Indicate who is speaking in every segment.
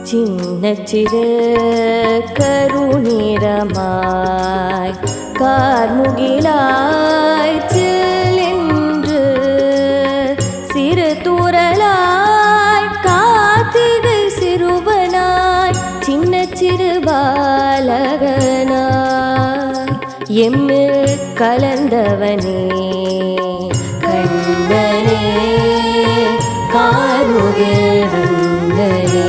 Speaker 1: சின்னச்சிறு கருநிறமாய் கார்முகிலாய் சில்லென்று சிறு தூறலாய் காத்திகை சிறுவனாய் சின்னச்சிறு பாலகனாய் எம்மில் கலந்தவனே கண்ணனே கார்முகில் வந்தனே.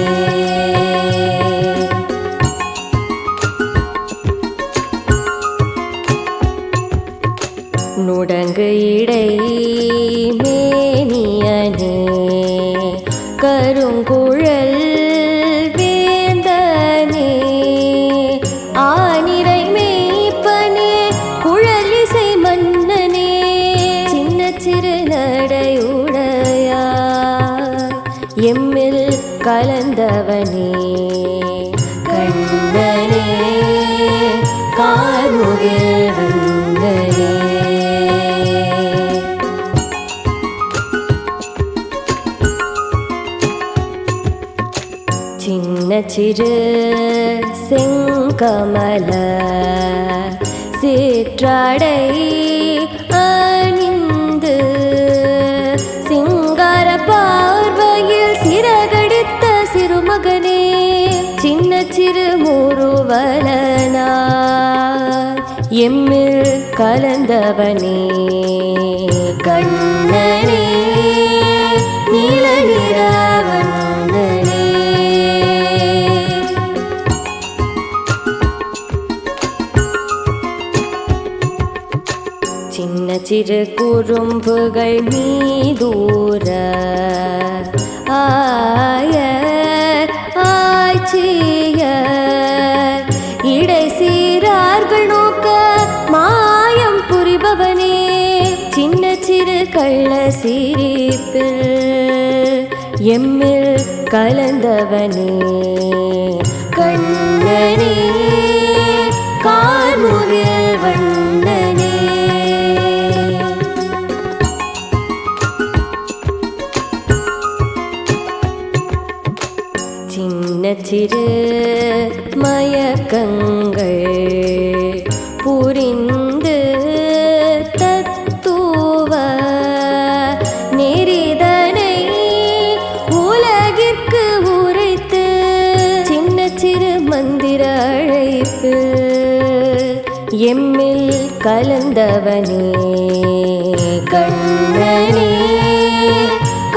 Speaker 1: நுடங்கு இடை மேனியனே கருங்குழல் வேந்தனே ஆனிரை மேய்ப்பனே குழலிசை மன்னனே சின்ன சிறு நடையுடையாய் எம்மில் கலந்தவனே கண்ணனே கார்முகில் வந்தனே. சின்னச்சிறு செங்கமல சேற்றாடை அணிந்து சிங்கார பார்வையில் சிறகடித்த சிறுமகனே சின்னச்சிறு முருவலனாய் எம்மில் கலந்தவனே கண்ணனே நீல நிறவந்தனே. சின்ன சிறு குறும்புகள் மீதூர ஆய ஆட்சிய இடை சீரார்கள் நோக்க மாயம் புரிபவனே சின்ன சிறு கள்ள சிரிப்பில் எம்மில் கலந்தவனே கண்ணனே கார்முகில் வந்தனே. சின்ன சிறு மயக்கங்கள் புரிந்து தத்துவ நெறிதனை உலகிற்கு உரைத்து சின்ன சிறு மந்திர அழைப்பு எம்மில் கலந்தவனே கண்ணனே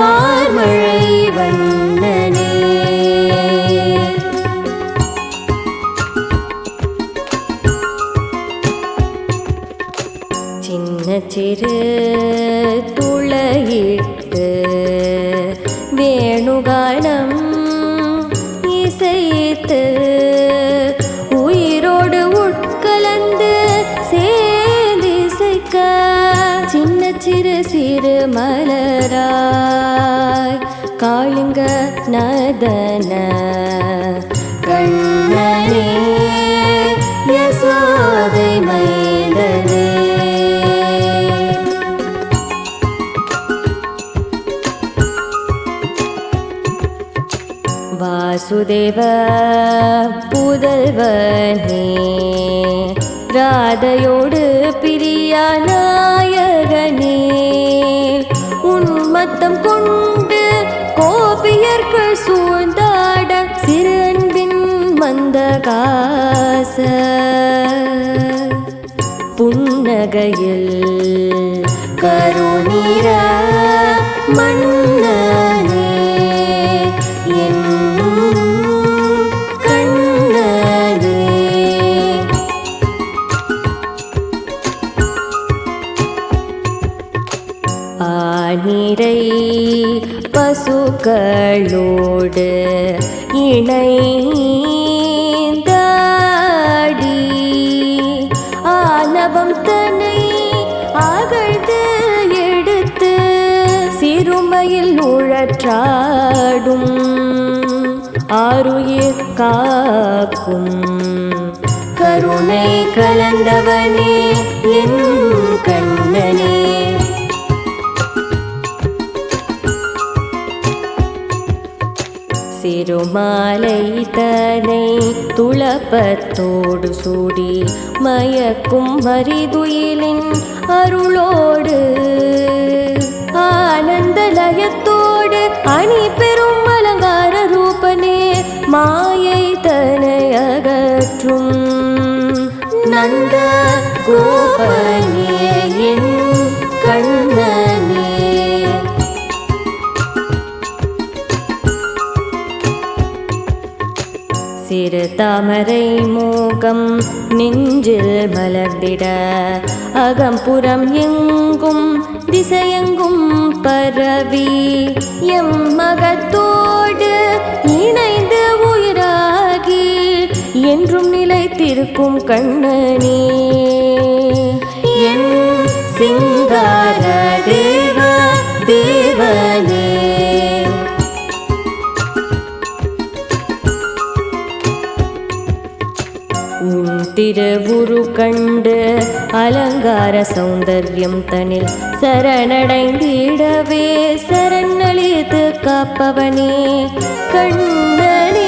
Speaker 1: கார்மழை வந்தனே. சின்ன சிறு துளையிட்டு வேணுகானம் இசைத்து உயிரோடு உட்கலந்து சேதிசைக்க சின்ன சிறு சிறு மலராய் காளிங்க நதன கண்ணனே யசோதை மைந்தனே. வாசுதேவ புதல்வனே ராதையோடு பிரியா நாயகனே உன்மத்தம் கொண்டு கோபியர்கள் சூழ்ந்தாட சிறு அன்பின் மந்தகாச புன்னகையில் கருணிர மன்னனே ஆனிரை பசுக்களோடு இணைந்தாடி ஆனவம் தன்னை அகழ்ந்து எடுத்து சிறுமையில் உழற்றாடும் ஆருயிர் காக்கும் கருணை கலந்தவனே என் கண்ணனே. சிறுமாலை தனை துளபத்தோடு சூடி மயக்கும் மரிதுயிலின் அருளோடு ஆனந்த லயத்தோடு அணி பெரும் அலங்கார ரூபனே மாயை தனை அகற்றும் நந்த கோபனே என் கண்ணனே. சிறு தாமரை மோகம் நெஞ்சில் மலர்ந்திட அகம்புறம் எங்கும் திசையெங்கும் பரவி எம் மகத்தோடு இணைந்து உயிராகி என்றும் நிலைத்திருக்கும் கண்ணனே என் சிங்கார தேவ தேவனே. உன் திருவுரு கண்டு அலங்கார சௌந்தர்யம் தனில் சரணடைந்திடவே சரணளித்து காப்பவனே கண்ணனே.